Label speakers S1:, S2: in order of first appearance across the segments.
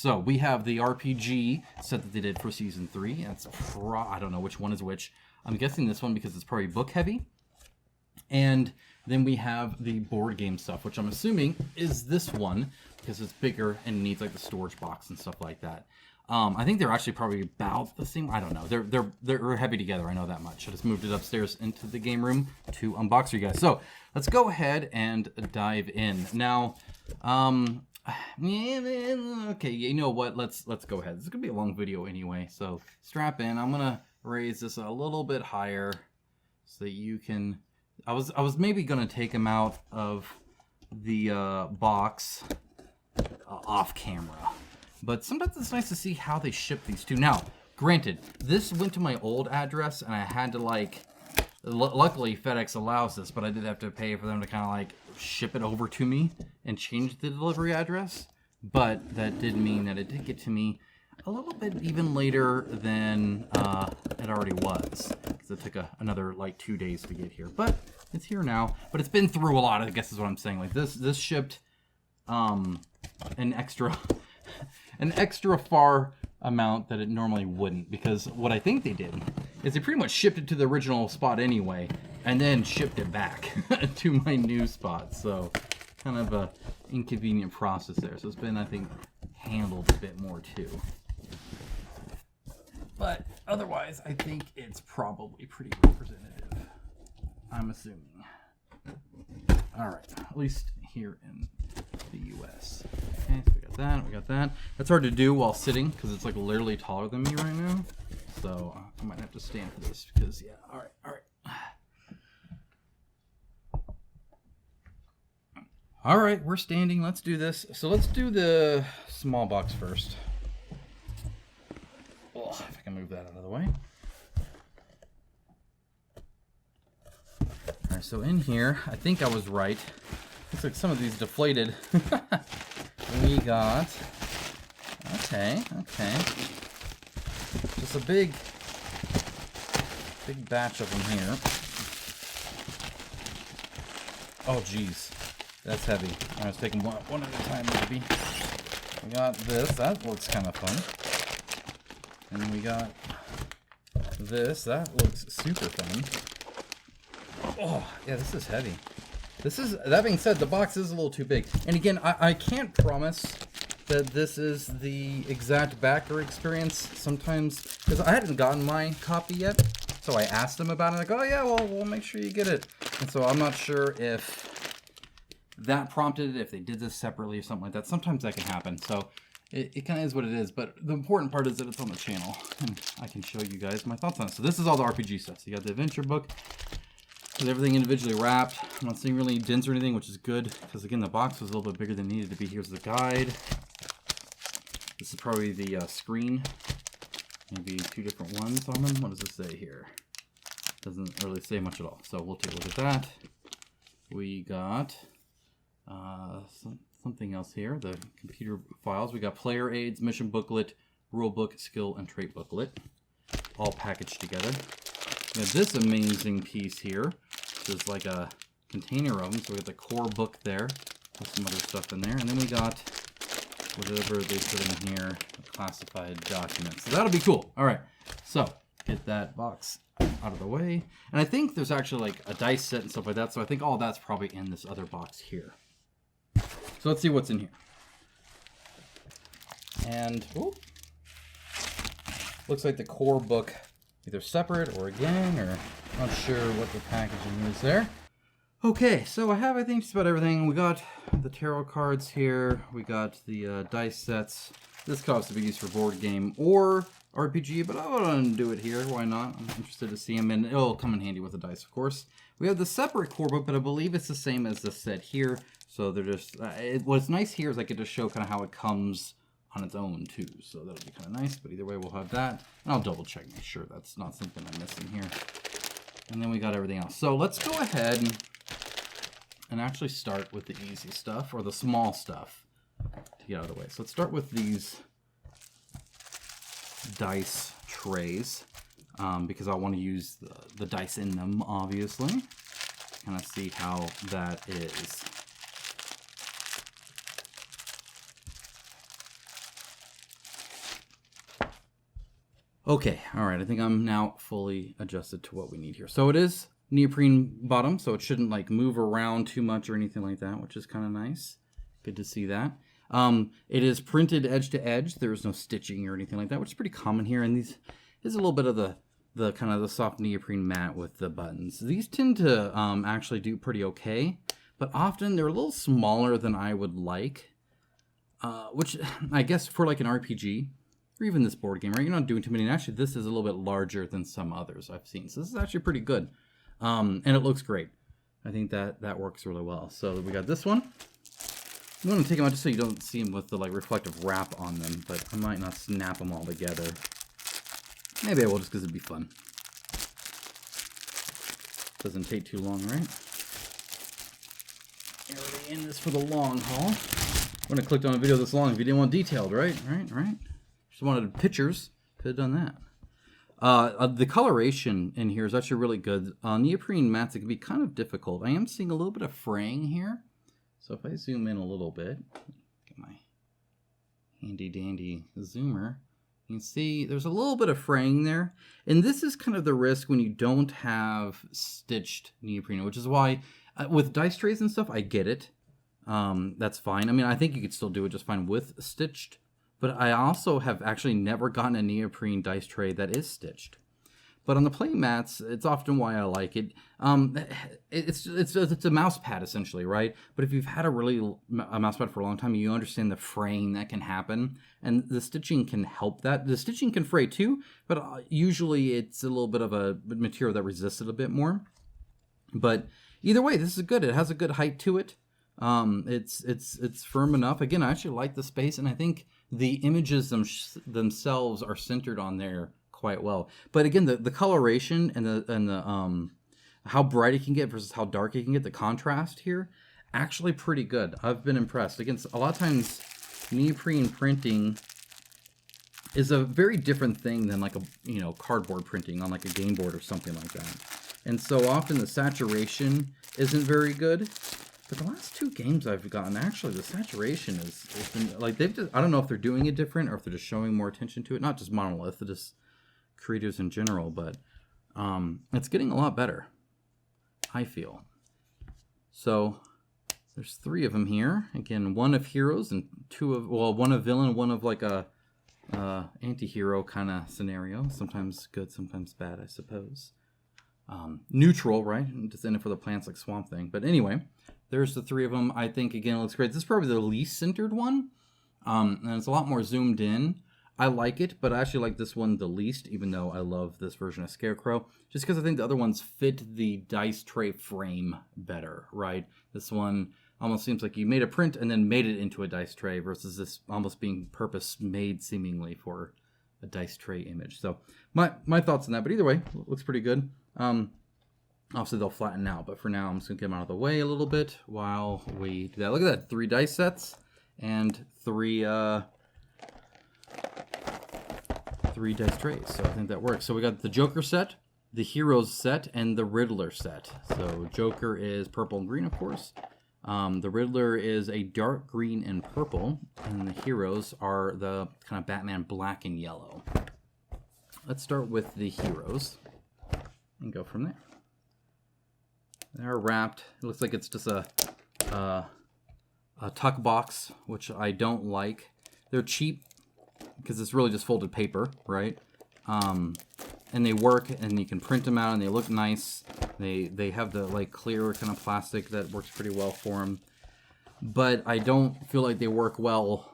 S1: so we have the RPG set that they did for Season 3. That's I don't know which one is which. I'm guessing this one because it's probably book heavy. And then we have the board game stuff, which I'm assuming is this one because it's bigger and needs like the storage box and stuff like that. I think they're actually probably about the same. I don't know. They're heavy together. I know that much. I just moved it upstairs into the game room to unbox for you guys. So let's go ahead and dive in now. Okay, you know what? Let's go ahead. This is gonna be a long video anyway, so strap in. I'm gonna raise this a little bit higher so that you can. I was maybe gonna take them out of the box off camera, but sometimes it's nice to see how they ship these two. Now, granted, this went to my old address, and I had to like. Luckily, FedEx allows this, but I did have to pay for them to kind of like ship it over to me and change the delivery address. But that did mean that it did get to me a little bit even later than it already was, because it took another like 2 days to get here. But it's here now. But it's been through a lot, I guess is what I'm saying. Like this shipped an extra far amount that it normally wouldn't, because what I think they did is they pretty much shipped it to the original spot anyway and then shipped it back to my new spot. So kind of a inconvenient process there. So it's been, I think, handled a bit more too. But otherwise, I think it's probably pretty representative, I'm assuming. All right, at least here in the US. Okay, so we got that. That's hard to do while sitting because it's like literally taller than me right now. So I might have to stand for this because, yeah, all right. All right, we're standing. Let's do this. So let's do the small box first. Oh, if I can move that out of the way. All right, so in here, I think I was right. Looks like some of these deflated. We got, okay. Just a big batch of them here. Oh, geez. That's heavy. I was taking one at a time, maybe. We got this. That looks kind of fun. And we got this. That looks super fun. Oh, yeah, this is heavy. That being said, the box is a little too big. And again, I can't promise that this is the exact backer experience sometimes, because I hadn't gotten my copy yet. So I asked them about it. Like, oh yeah, well, we'll make sure you get it. And so I'm not sure if that prompted it, if they did this separately or something like that. Sometimes that can happen. So it kind of is what it is. But the important part is that it's on the channel, and I can show you guys my thoughts on it. So this is all the RPG stuff. So you got the adventure book. With everything individually wrapped. I'm not seeing really dents or anything, which is good, because again, the box was a little bit bigger than it needed to be. Here's the guide. This is probably the screen. Maybe two different ones on them. What does this say here? Doesn't really say much at all. So we'll take a look at that. We got something else here. The computer files. We got player aids, mission booklet, rule book, skill, and trait booklet. All packaged together. We have this amazing piece here, which is like a container of them. So we got the core book there, with some other stuff in there. And then we got whatever they put in here, classified documents. So that'll be cool. All right, so get that box out of the way. And I think there's actually like a dice set and stuff like that. So I think all that's probably in this other box here. So let's see what's in here. And looks like the core book, either separate or again, or not sure what the packaging is there. Okay, so I have, I think, just about everything. We got the tarot cards here. We got the dice sets. This could also be used for board game or RPG, but I want to do it here. Why not? I'm interested to see them, and it'll come in handy with the dice, of course. We have the separate core book, but I believe it's the same as the set here. So they're just, what's nice here is I get to show kind of how it comes on its own too, so that'll be kind of nice. But either way, we'll have that, and I'll double check, make sure that's not something I'm missing here. And then we got everything else. So let's go ahead and actually start with the easy stuff, or the small stuff, to get out of the way. So let's start with these dice trays, because I want to use the dice in them, obviously. Kind of see how that is. Okay, all right. I think I'm now fully adjusted to what we need here. So it is neoprene bottom, so it shouldn't like move around too much or anything like that, which is kind of nice. Good to see that. It is printed edge to edge. There's no stitching or anything like that, which is pretty common here. And these is a little bit of the kind of the soft neoprene mat with the buttons. These tend to actually do pretty okay, but often they're a little smaller than I would like, which I guess for like an RPG or even this board game, right? You're not doing too many. And actually, this is a little bit larger than some others I've seen. So this is actually pretty good. And it looks great. I think that works really well. So we got this one. I'm going to take them out just so you don't see them with the like reflective wrap on them, but I might not snap them all together. Maybe I will just because it'd be fun. Doesn't take too long, right? You're already in this for the long haul. I wouldn't have clicked on a video this long if you didn't want detailed, right? Right? Just wanted pictures. Could have done that. The coloration in here is actually really good. Neoprene mats, it can be kind of difficult. I am seeing a little bit of fraying here. So if I zoom in a little bit, get my handy dandy zoomer, you can see there's a little bit of fraying there. And this is kind of the risk when you don't have stitched neoprene, which is why with dice trays and stuff, I get it. That's fine. I mean, I think you could still do it just fine with stitched. But I also have actually never gotten a neoprene dice tray that is stitched. But on the play mats, it's often why I like it. It's a mouse pad essentially, right? But if you've had a mouse pad for a long time, you understand the fraying that can happen, and the stitching can help that. The stitching can fray too, but usually it's a little bit of a material that resists it a bit more. But either way, this is good. It has a good height to it. It's firm enough. Again, I actually like the space, and I think the images themselves are centered on there quite well. But again, the coloration and the how bright it can get versus how dark it can get, the contrast here, actually pretty good. I've been impressed. Again, a lot of times neoprene printing is a very different thing than like a cardboard printing on like a game board or something like that. And so often the saturation isn't very good. But the last two games I've gotten, actually, the saturation has been like I don't know if they're doing it different or if they're just showing more attention to it. Not just Monolith, but just creators in general. But it's getting a lot better, I feel. So there's 3 of them here. Again, 1 of heroes and 2 of, well, 1 of villain, 1 of like a anti-hero kind of scenario. Sometimes good, sometimes bad, I suppose. Neutral, right? Just in it for the plants like Swamp Thing. But anyway, there's the 3 of them. I think, again, it looks great. This is probably the least centered one. And it's a lot more zoomed in. I like it, but I actually like this one the least, even though I love this version of Scarecrow. Just because I think the other ones fit the dice tray frame better, right? This one almost seems like you made a print and then made it into a dice tray versus this almost being purpose-made seemingly for a dice tray image. So my thoughts on that, but either way, looks pretty good. Obviously they'll flatten out, but for now I'm just gonna get them out of the way a little bit while we do that. Look at that, 3 dice sets and 3 dice trays. So I think that works. So we got the Joker set, the Heroes set, and the Riddler set. So Joker is purple and green, of course. The Riddler is a dark green and purple, and the Heroes are the kind of Batman black and yellow. Let's start with the Heroes and go from there. They're wrapped. It looks like it's just a tuck box, which I don't like. They're cheap because it's really just folded paper, right? And they work, and you can print them out, and they look nice. They have the like clear kind of plastic that works pretty well for them. But I don't feel like they work well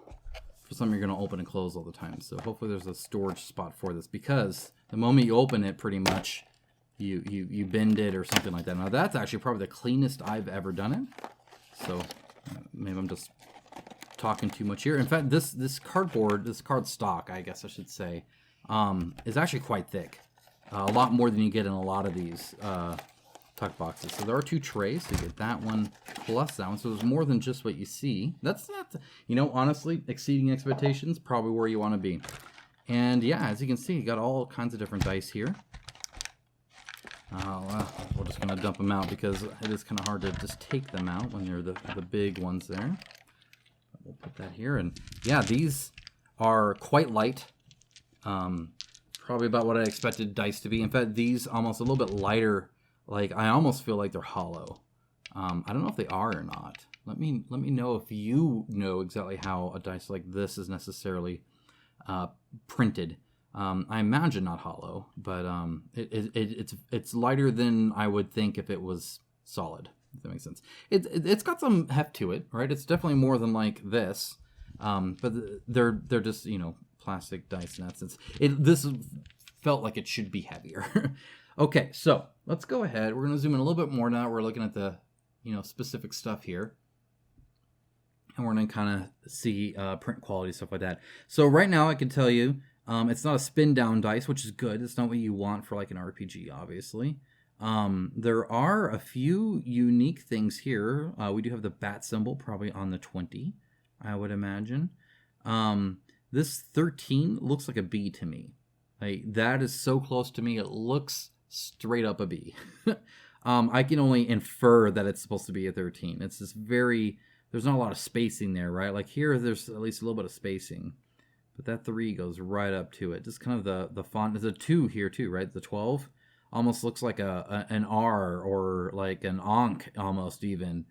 S1: for something you're going to open and close all the time. So hopefully there's a storage spot for this, because the moment you open it, pretty much you bend it or something like that. Now that's actually probably the cleanest I've ever done it. So maybe I'm just talking too much here. In fact, this card stock, I guess I should say, is actually quite thick. A lot more than you get in a lot of these tuck boxes. So there are 2 trays, so you get that one plus that one. So there's more than just what you see. That's not, honestly, exceeding expectations, probably where you want to be. And yeah, as you can see, you got all kinds of different dice here. We're just going to dump them out because it is kind of hard to just take them out when they're the big ones there. We'll put that here. And yeah, these are quite light. probably about what I expected dice to be. In fact, these almost a little bit lighter. Like, I almost feel like they're hollow. I don't know if they are or not. Let me know if you know exactly how a dice like this is necessarily printed. I imagine not hollow, but it's lighter than I would think if it was solid. If that makes sense. It's got some heft to it, right? It's definitely more than like this, but they're just, you know, plastic dice in that sense. This felt like it should be heavier. Okay, so let's go ahead. We're going to zoom in a little bit more now. We're looking at the, you know, specific stuff here. And we're going to kind of see print quality, stuff like that. So right now I can tell you it's not a spin down dice, which is good. It's not what you want for like an RPG, obviously. There are a few unique things here. We do have the bat symbol probably on the 20, I would imagine. This 13 looks like a B to me. Like, that is so close to me. It looks straight up a B. I can only infer that it's supposed to be a 13. It's just there's not a lot of spacing there, right? Like here, there's at least a little bit of spacing. But that 3 goes right up to it. Just kind of the font. There's a 2 here too, right? The 12 almost looks like an R or like an Ankh almost even.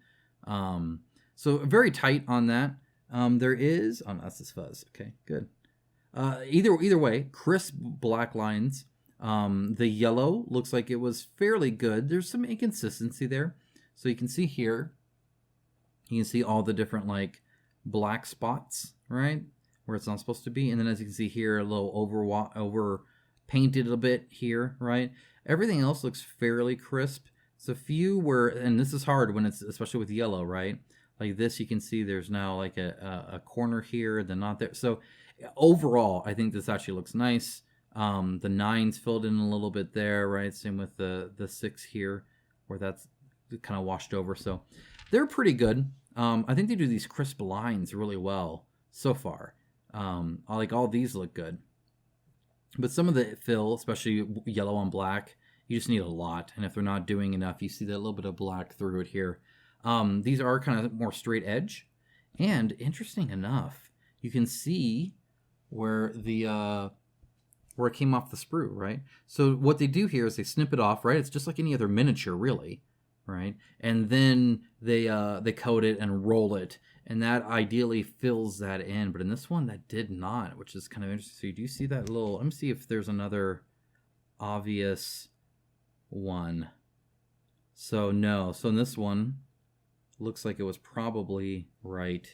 S1: So very tight on that. There is... Oh, no, that's this fuzz. Okay, good. Either way, crisp black lines. The yellow looks like it was fairly good. There's some inconsistency there. So you can see here, you can see all the different like black spots, right? Where it's not supposed to be. And then as you can see here, a little over painted a bit here, right? Everything else looks fairly crisp. It's a few where, and this is hard when it's, especially with yellow, right? Like this, you can see there's now like a corner here, then not there. So overall, I think this actually looks nice. The 9's filled in a little bit there, right? Same with the 6 here, where that's kind of washed over. So they're pretty good. I think they do these crisp lines really well so far. Like all these look good. But some of the fill, especially yellow on black, you just need a lot. And if they're not doing enough, you see that little bit of black through it here. These are kind of more straight edge. And interesting enough, you can see where where it came off the sprue, right? So what they do here is they snip it off, right? It's just like any other miniature, really, right? And then they coat it and roll it, and that ideally fills that in. But in this one, that did not, which is kind of interesting. So you do see that little... Let me see if there's another obvious one. So no. So in this one, looks like it was probably right.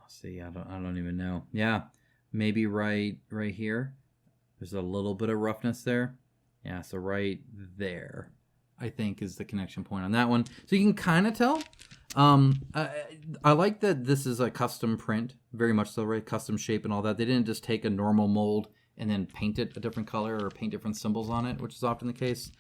S1: See, I don't even know. Yeah, maybe right here. There's a little bit of roughness there. Yeah, so right there, I think, is the connection point on that one. So you can kind of tell. I like that this is a custom print, very much so, right? Custom shape and all that. They didn't just take a normal mold and then paint it a different color or paint different symbols on it, which is often the case.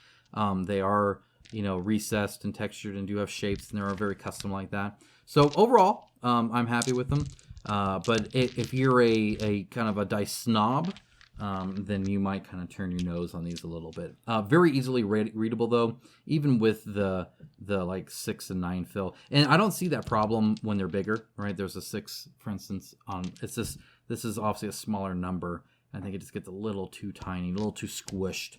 S1: They are, you know, recessed and textured and do have shapes, and they are very custom like that. So overall, I'm happy with them. But if you're a kind of a dice snob, then you might kind of turn your nose on these a little bit. Very easily readable though, even with the like 6 and 9 fill. And I don't see that problem when they're bigger, right? There's a 6, for instance, on it's just, this is obviously a smaller number. I think it just gets a little too tiny, a little too squished.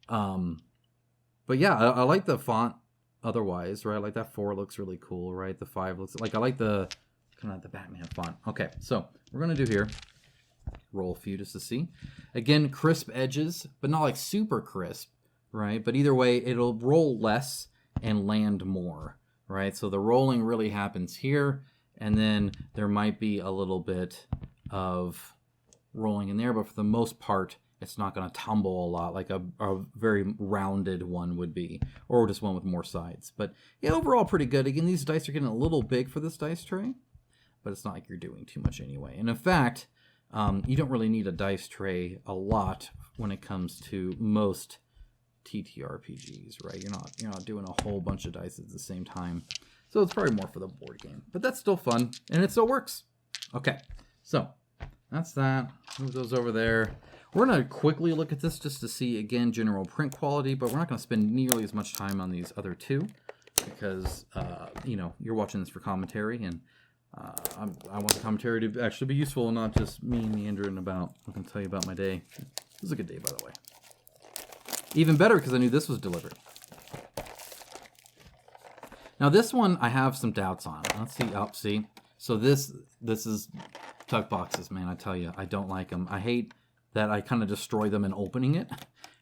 S1: But yeah, I like the font otherwise, right? Like that 4 looks really cool, right? The 5 looks like, I like the kind of the Batman font. Okay, so we're gonna do here, roll a few just to see. Again, crisp edges, but not like super crisp, right? But either way, it'll roll less and land more, right? So the rolling really happens here, and then there might be a little bit of rolling in there, but for the most part, it's not going to tumble a lot like a very rounded one would be, or just one with more sides. But yeah, overall pretty good. Again, these dice are getting a little big for this dice tray, but it's not like you're doing too much anyway. And in fact, you don't really need a dice tray a lot when it comes to most TTRPGs, right? You're not doing a whole bunch of dice at the same time. So it's probably more for the board game. But that's still fun, and it still works. Okay, so that's that. Move those over there. We're going to quickly look at this just to see, again, general print quality, but we're not going to spend nearly as much time on these other two because, you know, you're watching this for commentary, and I want the commentary to actually be useful and not just me meandering about. I can tell you about my day. It was a good day, by the way. Even better because I knew this was delivered. Now this one I have some doubts on. Let's see. Oh, see. So this is tuck boxes, man. I tell you, I don't like them. I hate that I kind of destroy them in opening it.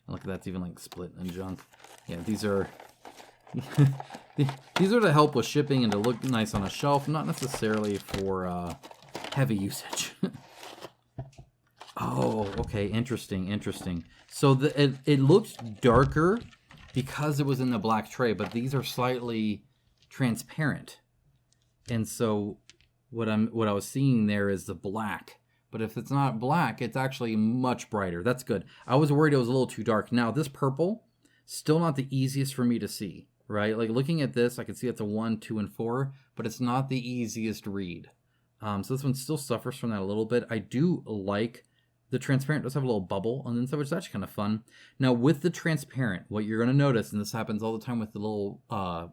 S1: Look at that, it's even like split and junk. Yeah, these are these are to help with shipping and to look nice on a shelf, not necessarily for heavy usage. Oh, okay, interesting. So it looks darker because it was in the black tray, but these are slightly transparent. And so what I was seeing there is the black. But if it's not black, it's actually much brighter. That's good. I was worried it was a little too dark. Now, this purple, still not the easiest for me to see, right? Like looking at this, I can see it's a 1, 2, and 4, but it's not the easiest read. So this one still suffers from that a little bit. I do like the transparent. It does have a little bubble on the inside, which is actually kind of fun. Now, with the transparent, what you're going to notice, and this happens all the time with the little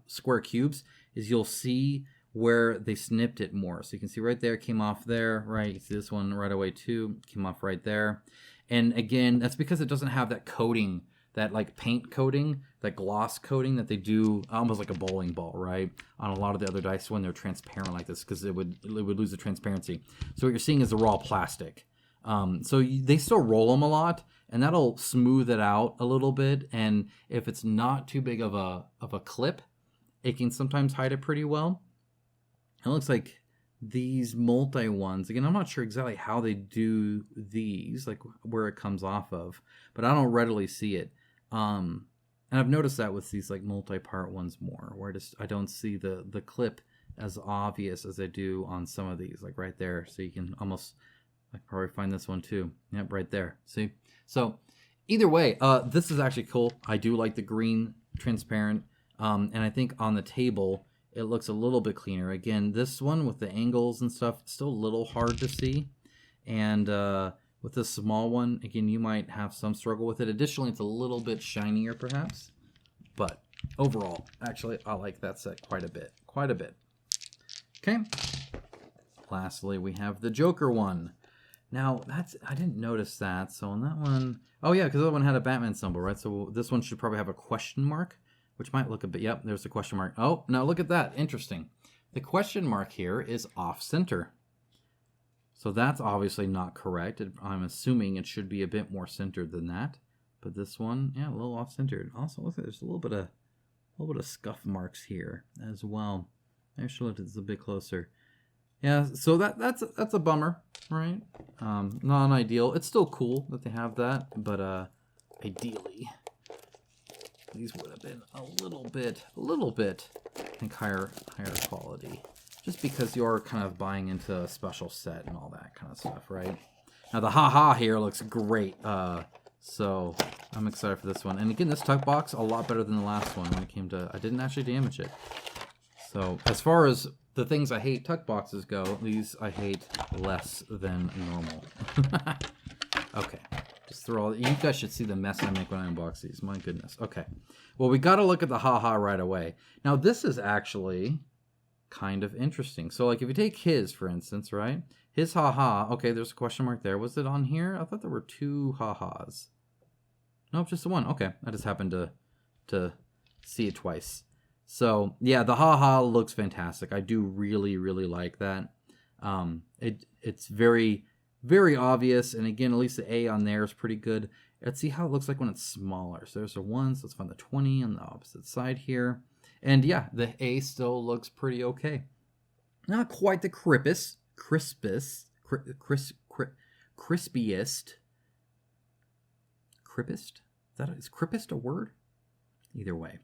S1: square cubes, is you'll see where they snipped it more. So you can see right there, came off there, right? You can see this one right away too, came off right there. And again, that's because it doesn't have that coating, that like paint coating, that gloss coating that they do, almost like a bowling ball, right? On a lot of the other dice when they're transparent like this, because it would lose the transparency. So what you're seeing is the raw plastic. So they still roll them a lot, and that'll smooth it out a little bit. And if it's not too big of a clip, it can sometimes hide it pretty well. It looks like these multi ones, again, I'm not sure exactly how they do these, like where it comes off of, but I don't readily see it. And I've noticed that with these like multi-part ones more, where I don't see the clip as obvious as I do on some of these, like right there. So you can almost, I can probably find this one too. Yep, right there. See? So either way, this is actually cool. I do like the green transparent. And I think on the table, it looks a little bit cleaner. Again, this one with the angles and stuff, still a little hard to see. And with this small one, again, you might have some struggle with it. Additionally, it's a little bit shinier perhaps. But overall, actually, I like that set quite a bit. Quite a bit. Okay. Lastly, we have the Joker one. Now, I didn't notice that. So on that one, oh yeah, because that one had a Batman symbol, right? So this one should probably have a question mark, which might look a bit, yep, there's a question mark. Oh, now look at that, interesting. The question mark here is off center. So that's obviously not correct. I'm assuming it should be a bit more centered than that. But this one, yeah, a little off centered. Also, look, there's a little bit of scuff marks here as well. I should look at this a bit closer. Yeah, so that's a bummer, right? Not ideal. It's still cool that they have that, but ideally, these would have been a little bit, I think, higher quality. Just because you're kind of buying into a special set and all that kind of stuff, right? Now the haha here looks great. So I'm excited for this one. And again, this tuck box, a lot better than the last one when it came to, I didn't actually damage it. So as far as the things I hate tuck boxes go, these I hate less than normal. Okay. Just throw all, you guys should see the mess I make when I unbox these. My goodness. Okay. Well, we got to look at the haha right away. Now, this is actually kind of interesting. So, like, if you take his, for instance, right? His haha. Okay, there's a question mark there. Was it on here? I thought there were two ha-has. Nope, just the one. Okay. I just happened to see it twice. So, yeah, the haha looks fantastic. I do really, really like that. It's very, very obvious. And again, at least the A on there is pretty good. Let's see how it looks like when it's smaller. So there's a 1. So let's find the 20 on the opposite side here. And yeah, the A still looks pretty okay. Not quite the crispiest. Is crispest a word? Either way.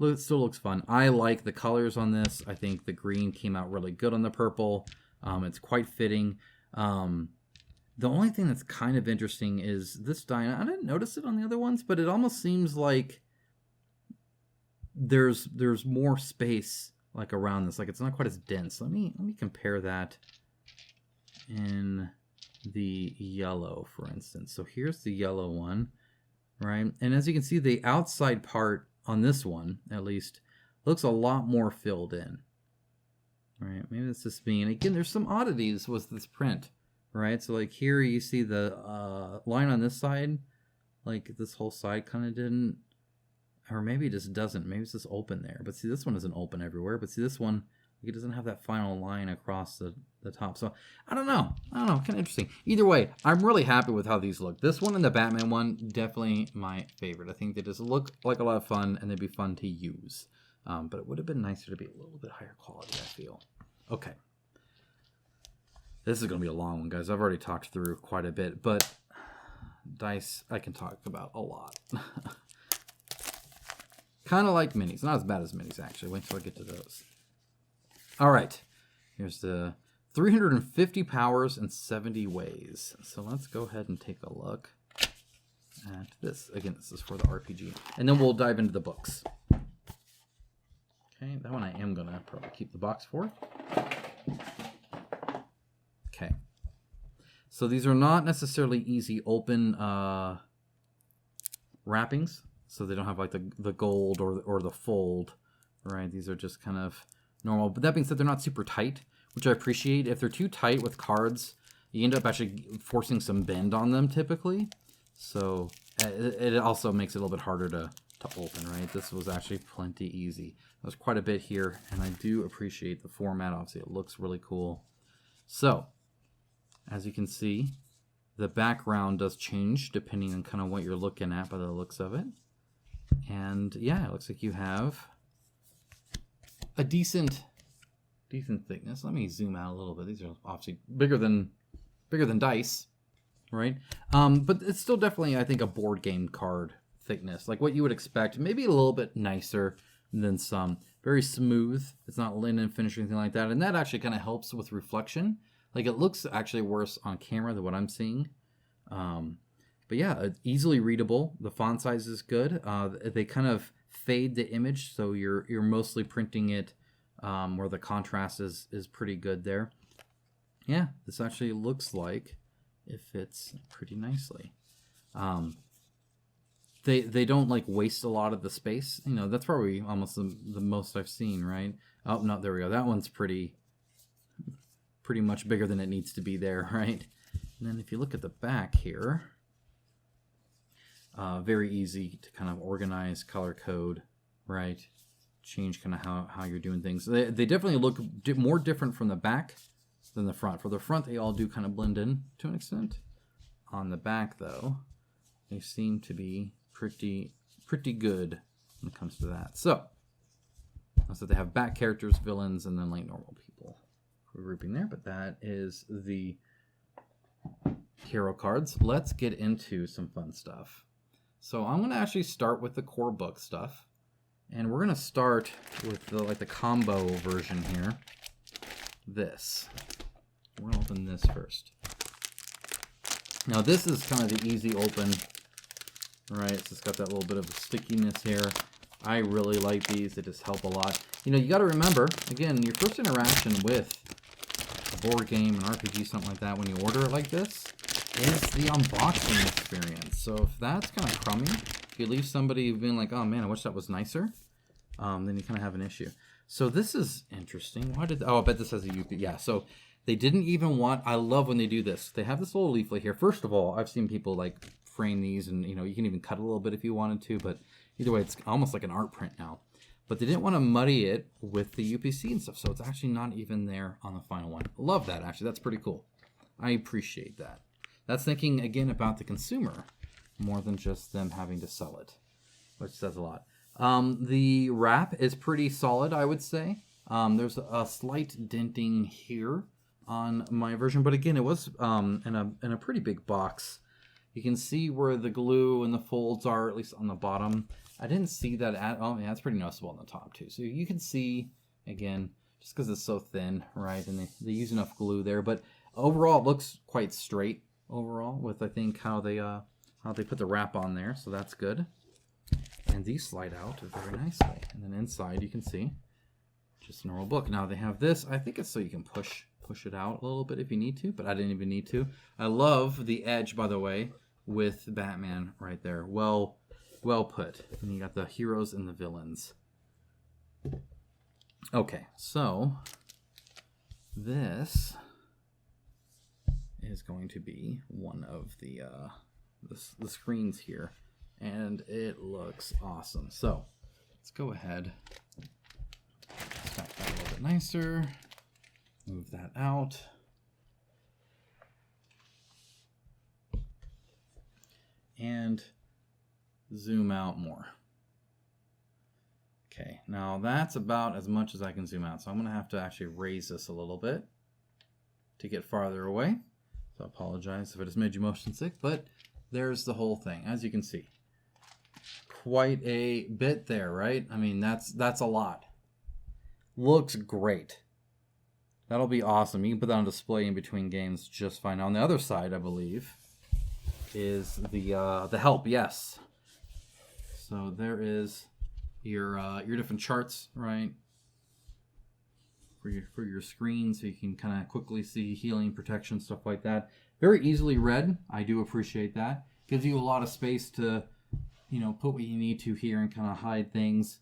S1: It still looks fun. I like the colors on this. I think the green came out really good on the purple. It's quite fitting. The only thing that's kind of interesting is this die. I didn't notice it on the other ones, but it almost seems like there's more space like around this. Like it's not quite as dense. Let me compare that in the yellow, for instance. So here's the yellow one, right? And as you can see, the outside part on this one, at least, looks a lot more filled in. right? Maybe it's just me. And again, there's some oddities with this print, right? So like here you see the line on this side, like this whole side kind of didn't, or maybe it just doesn't. Maybe it's just open there. But see, this one isn't open everywhere. But see, this one, it doesn't have that final line across the top. So I don't know. Kind of interesting. Either way, I'm really happy with how these look. This one and the Batman one, definitely my favorite. I think they just look like a lot of fun and they'd be fun to use. But it would have been nicer to be a little bit higher quality, I feel. Okay. This is going to be a long one, guys. I've already talked through quite a bit, but dice I can talk about a lot. Kind of like minis. Not as bad as minis, actually. Wait till I get to those. All right. Here's the 350 powers and 70 ways. So let's go ahead and take a look at this. Again, this is for the RPG. And then we'll dive into the books. Okay, that one I am going to probably keep the box for. Okay. So these are not necessarily easy open wrappings. So they don't have like the gold or the fold, right? These are just kind of normal. But that being said, they're not super tight, which I appreciate. If they're too tight with cards, you end up actually forcing some bend on them typically. So it also makes it a little bit harder to open, right? This was actually plenty easy. There's quite a bit here, and I do appreciate the format. Obviously, it looks really cool. So, as you can see, the background does change depending on kind of what you're looking at by the looks of it. And yeah, it looks like you have a decent thickness. Let me zoom out a little bit. These are obviously bigger than dice, right? But it's still definitely, I think, a board game card thickness, like what you would expect. Maybe a little bit nicer than some. Very smooth. It's not linen finish or anything like that. And that actually kind of helps with reflection. Like it looks actually worse on camera than what I'm seeing. But yeah, easily readable. The font size is good. They kind of fade the image, so you're mostly printing it where the contrast is pretty good there. Yeah, this actually looks like it fits pretty nicely. They don't like waste a lot of the space. You know, that's probably almost the most I've seen, right? Oh, no, there we go. That one's pretty much bigger than it needs to be there, right? And then if you look at the back here, very easy to kind of organize, color code, right? Change kind of how you're doing things. They definitely look more different from the back than the front. For the front, they all do kind of blend in to an extent. On the back, though, they seem to be pretty good when it comes to that. So they have back characters, villains, and then like normal people. We're grouping there, but that is the hero cards. Let's get into some fun stuff. So I'm going to actually start with the core book stuff, and we're going to start with the combo version here. This. We're going to open this first. Now this is kind of the easy open, right? It's just got that little bit of stickiness here. I really like these. They just help a lot. You know, you got to remember, again, your first interaction with a board game, an RPG, something like that, when you order it like this, is the unboxing experience. So if that's kind of crummy, if you leave somebody being like, oh man, I wish that was nicer, then you kind of have an issue. So this is interesting. Why did, I bet this has a UP. Yeah, so they didn't even want, I love when they do this. They have this little leaflet here. First of all, I've seen people like frame these and, you know, you can even cut a little bit if you wanted to, but either way, it's almost like an art print now. But they didn't want to muddy it with the UPC and stuff, so it's actually not even there on the final one. Love that, actually. That's pretty cool. I appreciate that. That's thinking, again, about the consumer more than just them having to sell it, which says a lot. The wrap is pretty solid, I would say. There's a slight denting here on my version, but again, it was in a pretty big box. You can see where the glue and the folds are, at least on the bottom. I didn't see that oh yeah, it's pretty noticeable on the top too. So you can see, again, just because it's so thin, right? And they use enough glue there, but overall it looks quite straight overall with, I think, how they put the wrap on there. So that's good. And these slide out very nicely. And then inside you can see just a normal book. Now they have this, I think it's so you can push it out a little bit if you need to, but I didn't even need to. I love the edge, by the way, with Batman right there. Well put. And you got the heroes and the villains. Okay, so this is going to be one of the screens here, and it looks awesome. So let's go ahead, stack that a little bit nicer, move that out, and zoom out more. Okay, now that's about as much as I can zoom out, so I'm going to have to actually raise this a little bit to get farther away. So I apologize if it has made you motion sick, but there's the whole thing, as you can see. Quite a bit there, right? I mean, that's a lot. Looks great. That'll be awesome. You can put that on display in between games just fine. Now, on the other side, I believe, is the help. Yes. So there is your different charts, right? For your screen, so you can kind of quickly see healing, protection, stuff like that. Very easily read. I do appreciate that. Gives you a lot of space to, put what you need to here and kind of hide things,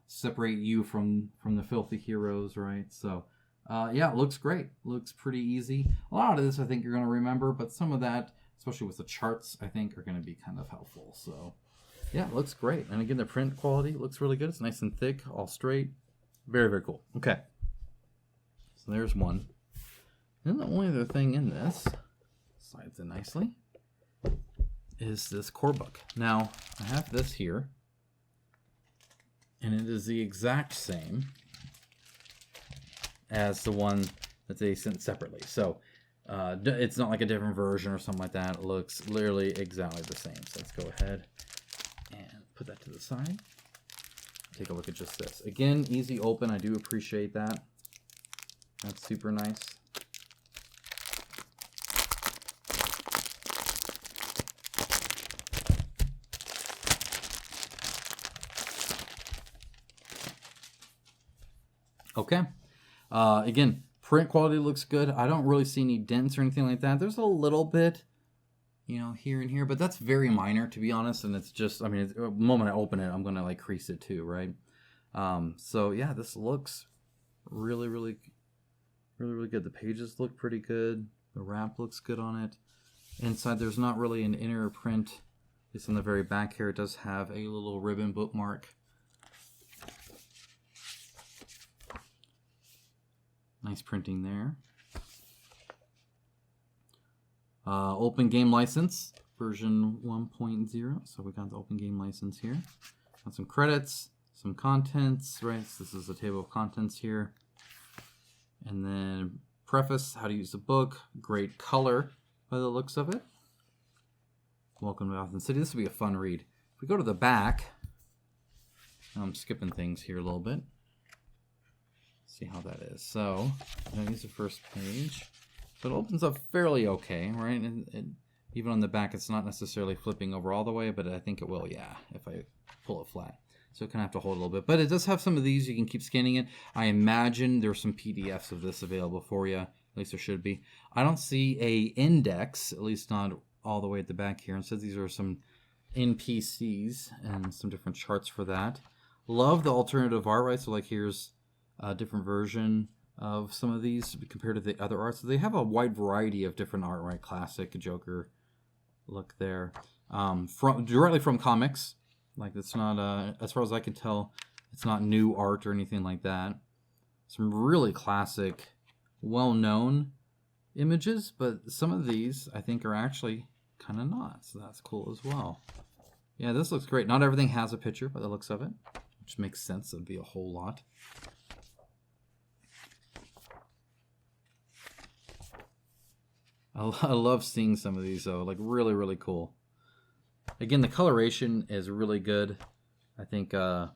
S1: separate you from the filthy heroes, right? So, yeah, it looks great. Looks pretty easy. A lot of this I think you're going to remember, but some of that, especially with the charts, I think are going to be kind of helpful. So, yeah, it looks great. And again, the print quality looks really good. It's nice and thick, all straight. Very, very cool. Okay. So there's one. And the only other thing in this, slides in nicely, is this core book. Now, I have this here, and it is the exact same as the one that they sent separately. So it's not like a different version or something like that. It looks literally exactly the same. So let's go ahead and put that to the side. Take a look at just this. Again, easy open. I do appreciate that. That's super nice. Okay. Again, print quality looks good. I don't really see any dents or anything like that. There's a little bit, here and here, but that's very minor, to be honest. And it's just, the moment I open it, I'm going to like crease it too, right? So yeah, this looks really, really, really, really good. The pages look pretty good. The wrap looks good on it. Inside, there's not really an inner print. It's in the very back here. It does have a little ribbon bookmark. Nice printing there. Open game license, version 1.0. So we got the open game license here. Got some credits, some contents, right? So this is a table of contents here. And then preface, how to use the book. Great color by the looks of it. Welcome to Gotham City. This will be a fun read. If we go to the back, I'm skipping things here a little bit. See how that is. So, here's the first page. So it opens up fairly okay, right? And even on the back, it's not necessarily flipping over all the way, but I think it will, yeah, if I pull it flat. So it kind of have to hold a little bit. But it does have some of these. You can keep scanning it. I imagine there's some PDFs of this available for you. At least there should be. I don't see a index, at least not all the way at the back here. It says these are some NPCs and some different charts for that. Love the alternative art, right? So like here's a different version of some of these compared to the other art. So they have a wide variety of different art, right? Classic, Joker look there. Directly from comics. Like it's not, as far as I can tell, it's not new art or anything like that. Some really classic, well-known images, but some of these I think are actually kind of not. So that's cool as well. Yeah, this looks great. Not everything has a picture by the looks of it, which makes sense. It'd be a whole lot. I love seeing some of these though, like really, really cool. Again, the coloration is really good. I think the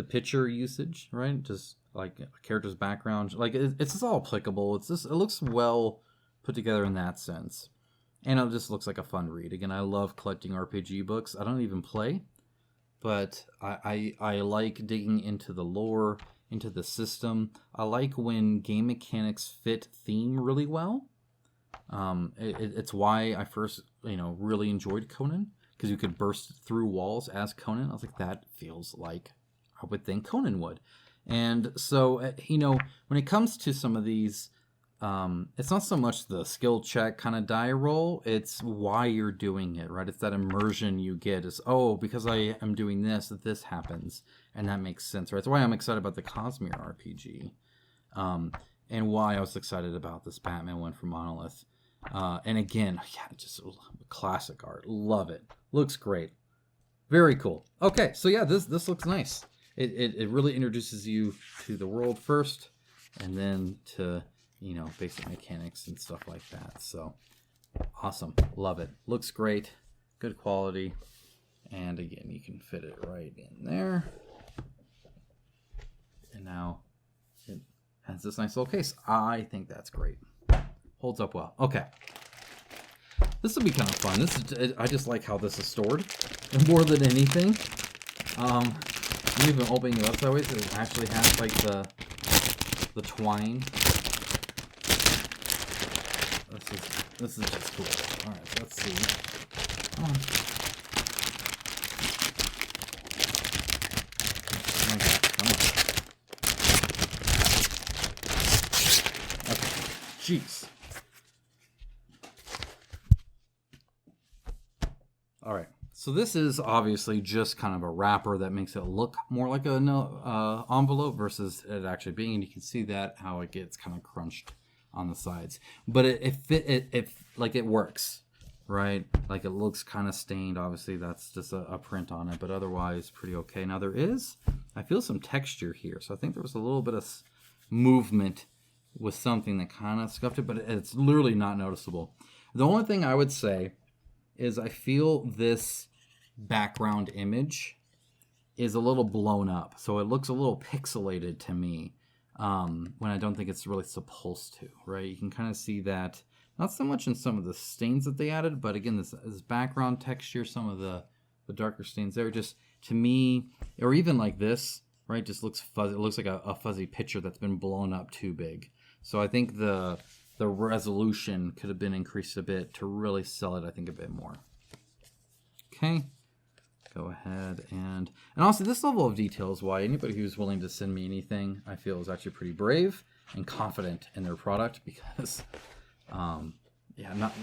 S1: picture usage, right? Just like a character's background, like it's just all applicable. It's just, it looks well put together in that sense. And it just looks like a fun read. Again, I love collecting RPG books. I don't even play, but I like digging into the lore, into the system. I like when game mechanics fit theme really well. It's why I first, really enjoyed Conan, because you could burst through walls as Conan. I was like, that feels like I would think Conan would. And so, when it comes to some of these, it's not so much the skill check kind of die roll, it's why you're doing it, right? It's that immersion you get is, oh, because I am doing this, this happens, and that makes sense, right? That's why I'm excited about the Cosmere RPG, and why I was excited about this Batman one from Monolith. And again, yeah, just classic art. Love it. Looks great. Very cool. Okay, so yeah, this looks nice. It really introduces you to the world first, and then to, you know, basic mechanics and stuff like that. So awesome. Love it. Looks great. Good quality. And again, you can fit it right in there. And now it has this nice little case. I think that's great. Holds up well. Okay. This will be kind of fun. This is, I just like how this is stored more than anything. Even opening it up that way, so it actually has like the twine. This is just cool. All right, so let's see. Come on. Oh my God, come on. Okay. Jeez. All right. So this is obviously just kind of a wrapper that makes it look more like an envelope versus it actually being, and you can see that how it gets kind of crunched on the sides. But it like it works, right? Like it looks kind of stained. Obviously, that's just a print on it, but otherwise pretty okay. Now I feel some texture here, so I think there was a little bit of movement with something that kind of scuffed it, but it's literally not noticeable. The only thing I would say is I feel this background image is a little blown up. So it looks a little pixelated to me when I don't think it's really supposed to, right? You can kind of see that, not so much in some of the stains that they added, but again, this background texture, some of the darker stains there, just to me, or even like this, right, just looks fuzzy. It looks like a fuzzy picture that's been blown up too big. So I think the resolution could have been increased a bit to really sell it, I think, a bit more. Okay, go ahead and honestly, this level of detail is why anybody who's willing to send me anything, I feel, is actually pretty brave and confident in their product, because, yeah, not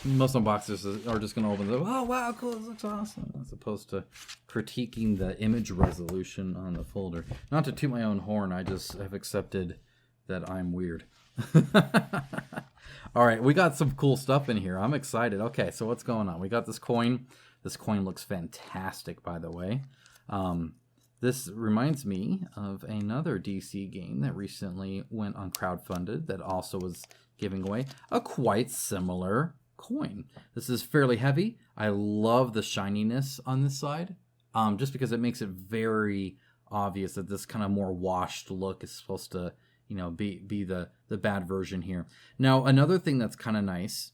S1: most unboxers are just going to open it, oh wow, cool, this looks awesome, as opposed to critiquing the image resolution on the folder. Not to toot my own horn, I just have accepted that I'm weird. All right, we got some cool stuff in here. I'm excited. Okay, so what's going on? We got this coin. This coin looks fantastic, by the way. This reminds me of another DC game that recently went on crowdfunded that also was giving away a quite similar coin. This is fairly heavy. I love the shininess on this side, just because it makes it very obvious that this kind of more washed look is supposed to, you know, be the bad version here. Now, another thing that's kind of nice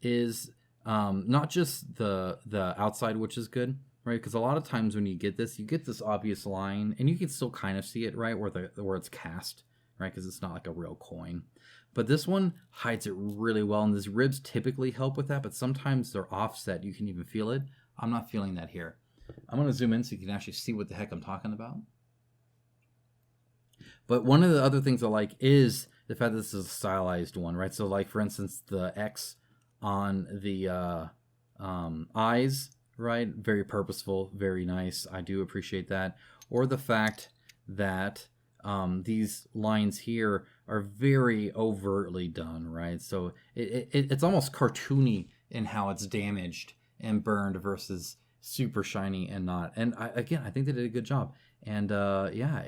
S1: is not just the outside, which is good, right? Because a lot of times when you get this obvious line, and you can still kind of see it, right, where it's cast, right? Because it's not like a real coin. But this one hides it really well, and these ribs typically help with that, but sometimes they're offset. You can even feel it. I'm not feeling that here. I'm going to zoom in so you can actually see what the heck I'm talking about. But one of the other things I like is the fact that this is a stylized one, right? So like, for instance, the X on the eyes, right? Very purposeful, very nice. I do appreciate that. Or the fact that these lines here are very overtly done, right? So it's almost cartoony in how it's damaged and burned versus super shiny and not. And I think they did a good job. And yeah,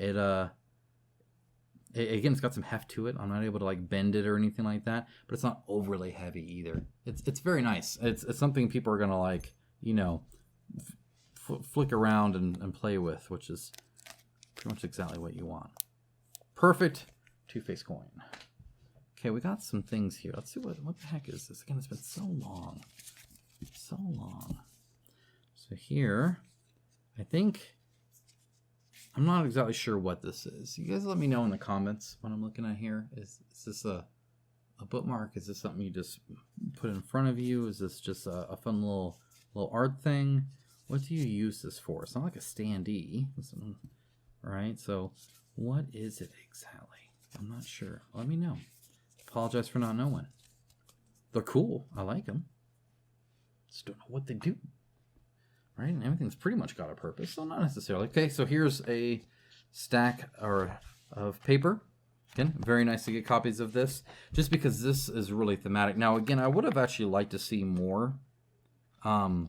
S1: again, it's got some heft to it. I'm not able to like bend it or anything like that, but it's not overly heavy either. It's very nice. It's something people are gonna like, you know, flick around and play with, which is pretty much exactly what you want. Perfect two-face coin. Okay, we got some things here. Let's see what the heck is this? Again, it's been so long, so long. So here, I think. I'm not exactly sure what this is. You guys let me know in the comments what I'm looking at here. Is this a bookmark? Is this something you just put in front of you? Is this just a fun little art thing? What do you use this for? It's not like a standee. Right? So what is it exactly? I'm not sure. Let me know. apologize for not knowing. They're cool. I like them. Just don't know what they do. Right? And everything's pretty much got a purpose. So not necessarily. Okay, so here's a stack of paper. Again, very nice to get copies of this. Just because this is really thematic. Now, again, I would have actually liked to see more. And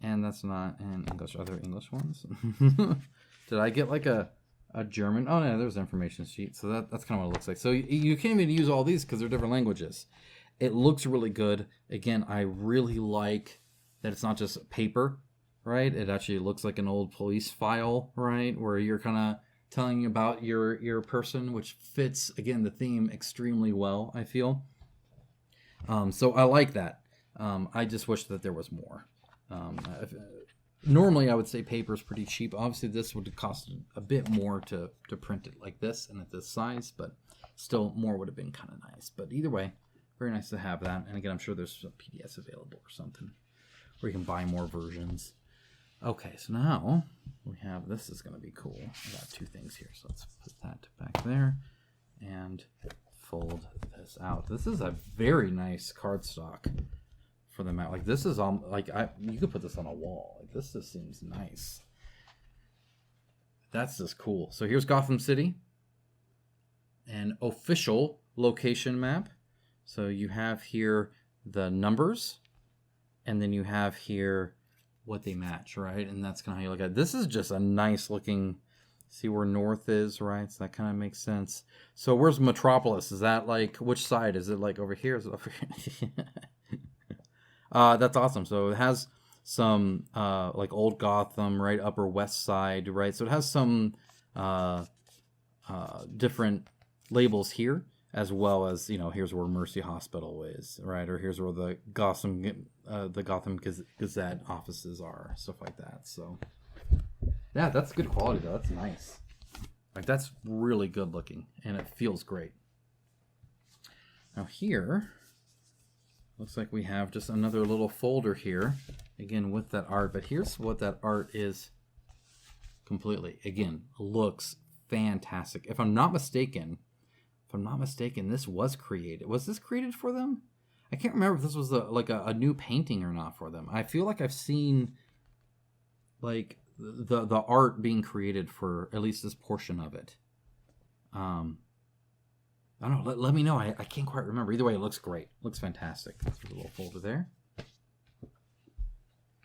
S1: that's not in English. Are there English ones? Did I get like a German? Oh, no, there's an information sheet. So that's kind of what it looks like. So you can't even use all these because they're different languages. It looks really good. Again, I really like that it's not just paper, right? It actually looks like an old police file, right? Where you're kind of telling about your person, which fits, again, the theme extremely well, I feel. So I like that. I just wish that there was more. Normally, I would say paper is pretty cheap. Obviously, this would cost a bit more to print it like this and at this size, but still more would have been kind of nice. But either way, very nice to have that. And again, I'm sure there's some PDFs available or something where you can buy more versions. Okay, so now we have, this is going to be cool. I got two things here, so let's put that back there and fold this out. This is a very nice cardstock for the mat. Like this is like you could put this on a wall. Like this just seems nice. That's just cool. So here's Gotham City, an official location map. So you have here the numbers, and then you have here what they match, right? And that's kind of how you look at it. This is just a nice looking, see where north is, right? So that kind of makes sense. So where's Metropolis? Is that like, which side? Is it like over here? Is it over here? That's awesome. So it has some like old Gotham, right? Upper West Side, right? So it has some different labels here, as well as, you know, here's where Mercy Hospital is, right? Or here's where the Gotham Gazette offices are, stuff like that. So yeah, that's good quality though. That's nice. Like that's really good looking, and it feels great. Now here, looks like we have just another little folder here, again with that art. But here's what that art is completely. Again, looks fantastic. If I'm not mistaken, this was created. Was this created for them? I can't remember if this was a new painting or not for them. I feel like I've seen like the art being created for at least this portion of it. I don't know. Let me know. I can't quite remember. Either way, it looks great. Looks fantastic. There's a little folder there.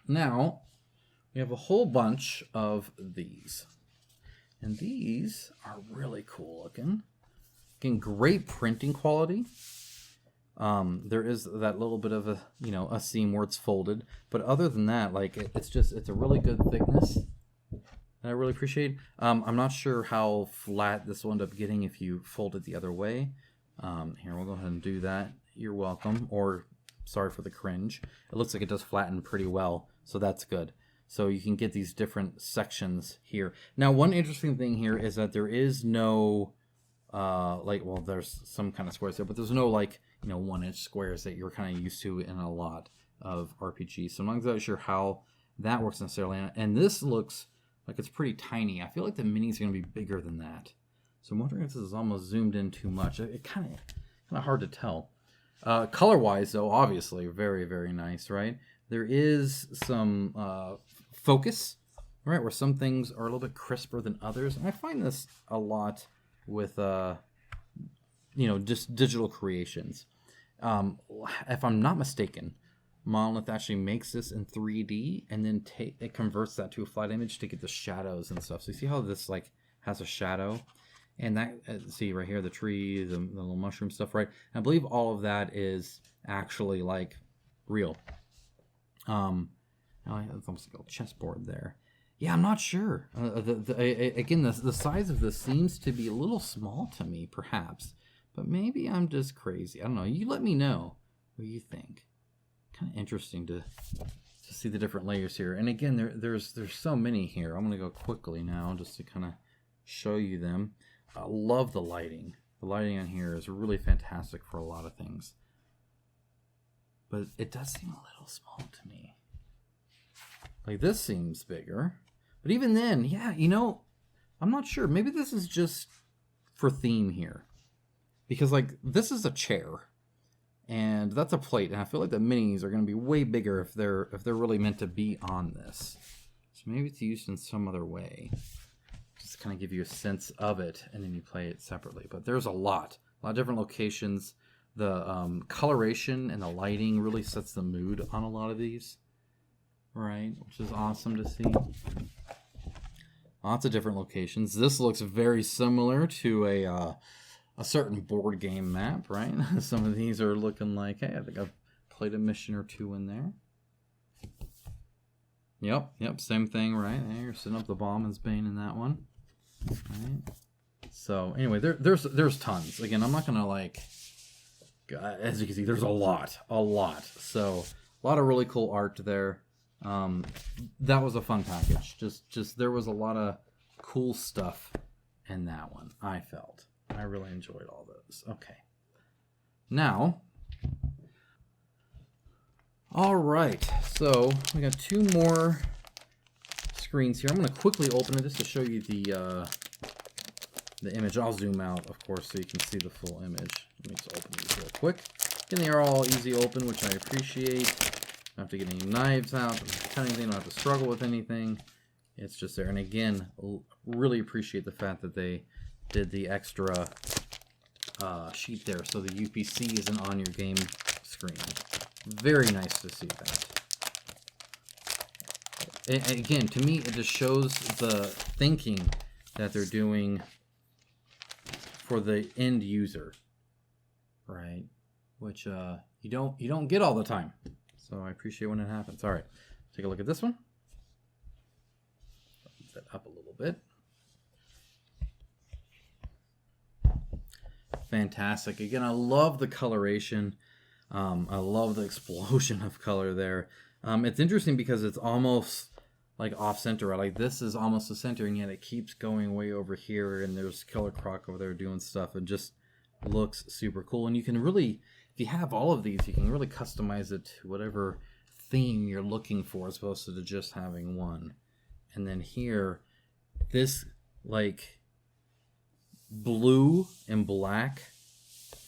S1: Now, we have a whole bunch of these. And these are really cool looking. Again, great printing quality. There is that little bit of a seam where it's folded, but other than that, like it's a really good thickness that I really appreciate. I'm not sure how flat this will end up getting if you fold it the other way. Here, we'll go ahead and do that. You're welcome, or sorry for the cringe. It looks like it does flatten pretty well, so that's good. So you can get these different sections here. Now, one interesting thing here is that there is no there's some kind of squares there, but there's no 1-inch squares that you're kind of used to in a lot of RPGs. So I'm not exactly sure how that works necessarily. And this looks like it's pretty tiny. I feel like the mini's going to be bigger than that. So I'm wondering if this is almost zoomed in too much. It kind of hard to tell. Color-wise, though, obviously very, very nice, right? There is some focus, right, where some things are a little bit crisper than others. And I find this a lot with just digital creations. If I'm not mistaken, Monolith actually makes this in 3D and then it converts that to a flat image to get the shadows and stuff. So you see how this has a shadow, and that see right here, the tree, the little mushroom stuff, right? And I believe all of that is actually real. It's almost like a chessboard there. Yeah, I'm not sure. Again, the size of this seems to be a little small to me, perhaps. But maybe I'm just crazy. I don't know. You let me know what you think. Kind of interesting to see the different layers here. And again, there's so many here. I'm going to go quickly now just to kind of show you them. I love the lighting. The lighting on here is really fantastic for a lot of things. But it does seem a little small to me. Like this seems bigger. But even then, yeah, I'm not sure. Maybe this is just for theme here. because like this is a chair, and that's a plate, and I feel like the minis are going to be way bigger if they're really meant to be on this. So maybe it's used in some other way. Just kind of give you a sense of it, and then you play it separately. But there's a lot of different locations. The coloration and the lighting really sets the mood on a lot of these, right? Which is awesome to see. Lots of different locations. This looks very similar to a certain board game map, right? Some of these are looking like, hey, I think I've played a mission or two in there. Yep, same thing, right? You're setting up the bomb and Bane in that one. Right. So anyway, there's tons. Again, I'm not gonna like, as you can see, there's a lot. So a lot of really cool art there. That was a fun package. Just there was a lot of cool stuff in that one. I felt I really enjoyed all those. Okay, now, all right. So we got 2 more screens here. I'm going to quickly open it just to show you the image. I'll zoom out, of course, so you can see the full image. Let me just open these real quick. And they are all easy open, which I appreciate. Don't have to get any knives out, don't have to cut anything, don't have to struggle with anything. It's just there. And again, really appreciate the fact that they did the extra sheet there, so the UPC isn't on your game screen. Very nice to see that. And again, to me, it just shows the thinking that they're doing for the end user, right? Which you don't get all the time. So I appreciate when it happens. All right, take a look at this one. Move that up a little bit. Fantastic. Again, I love the coloration. I love the explosion of color there. It's interesting because it's almost like off-center, right? Like this is almost the center, and yet it keeps going way over here, and there's Killer Croc over there doing stuff. It just looks super cool. And you can really, if you have all of these, you can really customize it to whatever theme you're looking for, as opposed to just having one. And then here, this like blue and black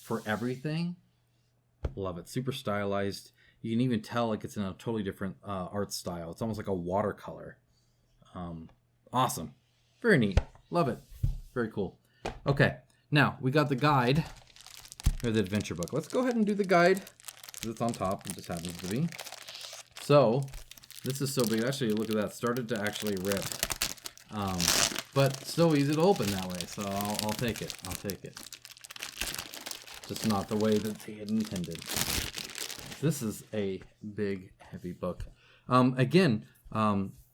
S1: for everything. Love it. Super stylized. You can even tell like it's in a totally different art style. It's almost like a watercolor. Awesome. Very neat. Love it. Very cool. Okay, now we got the guide, or the adventure book. Let's go ahead and do the guide, because it's on top. It just happens to be. So, this is so big. Actually, look at that. Started to actually rip. But so easy to open that way, so I'll take it. I'll take it. Just not the way that they had intended. This is a big, heavy book. Again,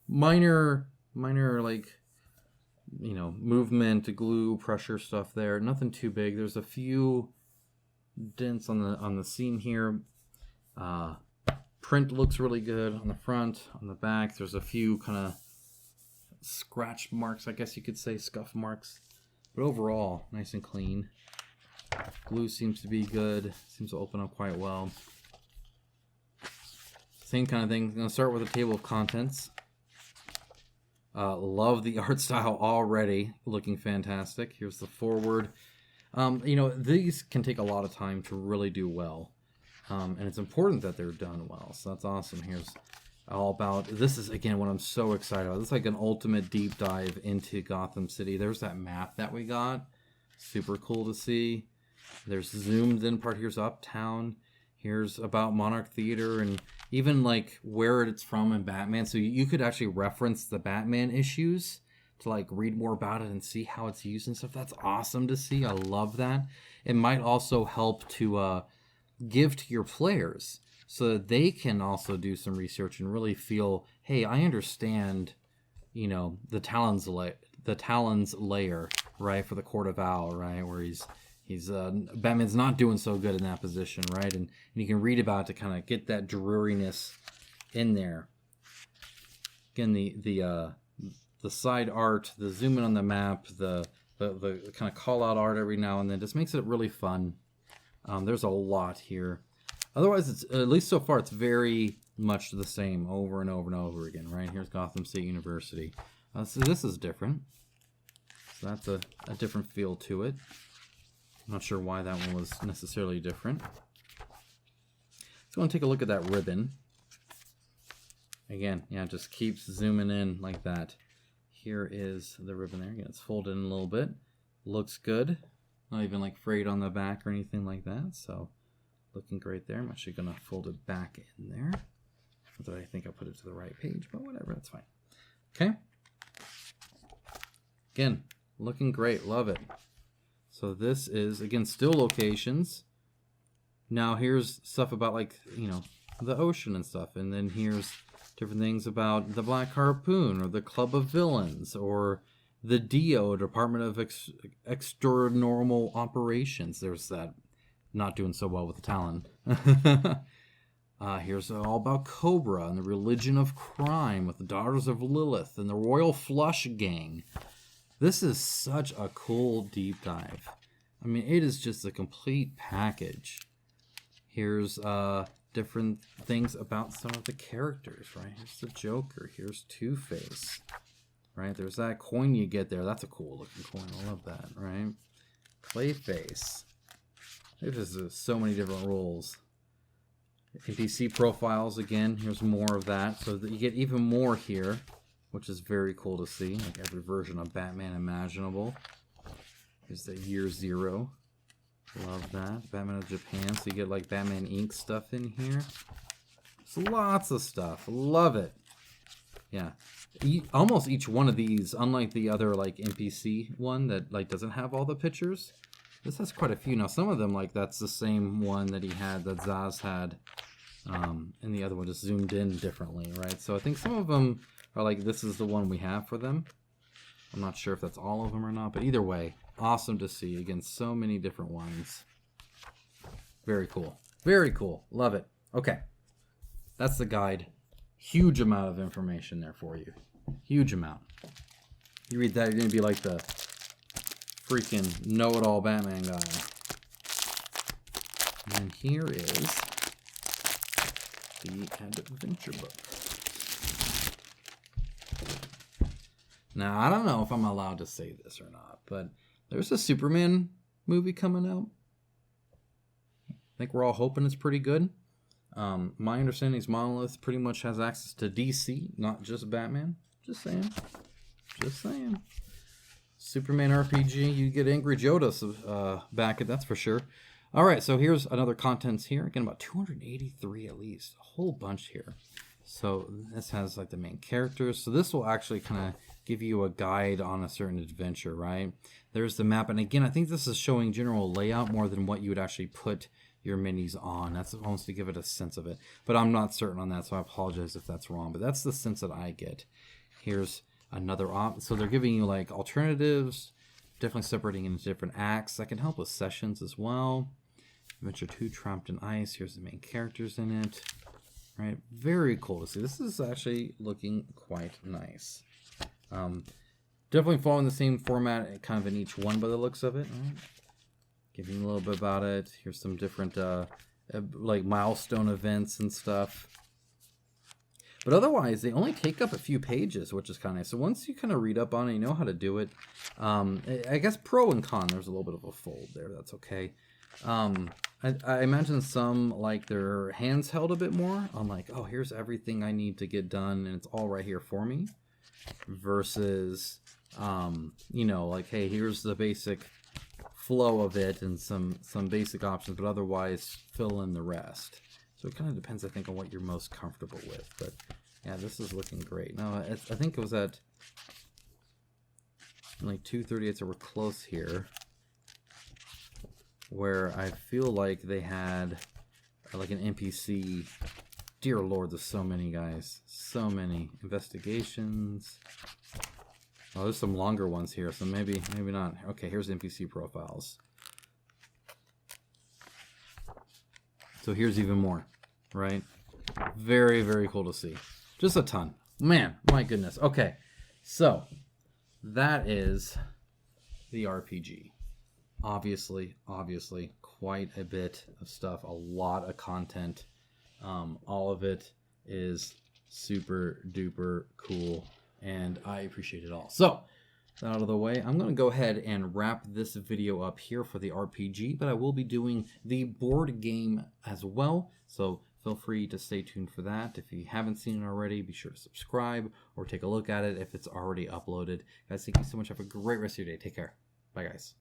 S1: minor like, you know, movement, glue, pressure stuff there. Nothing too big. There's a few dents on the seam here. Print looks really good on the front, on the back. There's a few kind of scratch marks, I guess you could say, scuff marks. But overall, nice and clean. Glue seems to be good. Seems to open up quite well. Same kind of thing. I'm going to start with a table of contents. Love the art style already. Looking fantastic. Here's the foreword. You know, these can take a lot of time to really do well. And it's important that they're done well. So that's awesome. Here's all about... This is, again, what I'm so excited about. This is like an ultimate deep dive into Gotham City. There's that map that we got. Super cool to see. There's zoomed in part. Here's Uptown. Here's about Monarch Theater, and even like where it's from in Batman. So you could actually reference the Batman issues to like read more about it and see how it's used and stuff. That's awesome to see. I love that. It might also help to give to your players so that they can also do some research and really feel, hey, I understand, you know, the Talons layer, right, for the Court of Owl, right, where he's Batman's not doing so good in that position, right? And you can read about it to kind of get that dreariness in there. Again, the side art, the zoom in on the map, the kind of call out art every now and then just makes it really fun. There's a lot here. Otherwise, it's, at least so far, it's very much the same over and over and over again, right? Here's Gotham State University. So this is different. So that's a different feel to it. I'm not sure why that one was necessarily different. Let's go and take a look at that ribbon. Again, yeah, just keeps zooming in like that. Here is the ribbon there. Again, it's folded in a little bit. Looks good. Not even like frayed on the back or anything like that. So, looking great there. I'm actually going to fold it back in there. Not that I think I put it to the right page, but whatever, that's fine. Okay. Again, looking great. Love it. So this is, again, still locations. Now here's stuff about, like, you know, the ocean and stuff. And then here's different things about the Black Harpoon or the Club of Villains or the DO, Department of Extranormal Operations. There's that. Not doing so well with the Talon. Here's all about Cobra and the Religion of Crime with the Daughters of Lilith and the Royal Flush Gang. This is such a cool deep dive. I mean, it is just a complete package. Here's different things about some of the characters, right? Here's the Joker. Here's Two-Face, right? There's that coin you get there. That's a cool looking coin. I love that, right? Clayface. There's so many different roles. NPC profiles, again, here's more of that. So that you get even more here, which is very cool to see. Like every version of Batman imaginable. Here's the Year Zero. Love that. Batman of Japan. So you get like Batman Inc. stuff in here. There's lots of stuff. Love it. Yeah. Almost each one of these, unlike the other like NPC one that like doesn't have all the pictures, this has quite a few. Now some of them, like that's the same one that he had, that Zaz had, and the other one just zoomed in differently, right? So I think some of them are like, this is the one we have for them. I'm not sure if that's all of them or not, but either way, awesome to see. Again, so many different ones. Very cool. Very cool. Love it. Okay. That's the guide. Huge amount of information there for you. Huge amount. You read that, you're going to be like the freaking know-it-all Batman guy. And here is the adventure book. Now, I don't know if I'm allowed to say this or not, but there's a Superman movie coming out. I think we're all hoping it's pretty good. My understanding is Monolith pretty much has access to DC, not just Batman. Just saying. Just saying. Superman RPG, you get Angry Jodas back, that's for sure. All right, so here's another contents here. Again, about 283 at least. A whole bunch here. So this has like the main characters. So this will actually kind of give you a guide on a certain adventure, right? There's the map. And again, I think this is showing general layout more than what you would actually put your minis on. That's almost to give it a sense of it. But I'm not certain on that, so I apologize if that's wrong. But that's the sense that I get. Here's another so they're giving you like alternatives, definitely separating into different acts. That can help with sessions as well. Adventure 2, Trapped in Ice. Here's the main characters in it. Right, very cool to see. This is actually looking quite nice. Definitely following the same format kind of in each one by the looks of it. Right? Giving a little bit about it. Here's some different like milestone events and stuff. But otherwise, they only take up a few pages, which is kind of nice. So once you kind of read up on it, you know how to do it. I guess pro and con, there's a little bit of a fold there. That's okay. I imagine some like their hands held a bit more on like, oh, here's everything I need to get done and it's all right here for me, versus you know, like, hey, here's the basic flow of it and some basic options, but otherwise fill in the rest. So it kind of depends, I think, on what you're most comfortable with. But yeah, this is looking great. Now I think it was at like 2:38, so we're close here, where I feel like they had like an NPC. Dear Lord, there's so many, guys. So many. Investigations. Oh, there's some longer ones here, so maybe not. Okay, here's NPC profiles. So here's even more, right? Very, very cool to see. Just a ton. Man, my goodness. Okay, so that is the RPG. Obviously, quite a bit of stuff, a lot of content. All of it is super duper cool, and I appreciate it all. So, out of the way, I'm going to go ahead and wrap this video up here for the RPG, but I will be doing the board game as well, so feel free to stay tuned for that. If you haven't seen it already, be sure to subscribe or take a look at it if it's already uploaded. Guys, thank you so much. Have a great rest of your day. Take care. Bye, guys.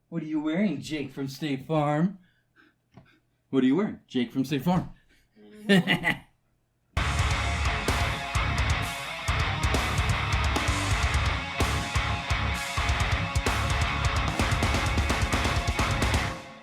S1: What are you wearing, Jake from State Farm? What are you wearing, Jake from State Farm?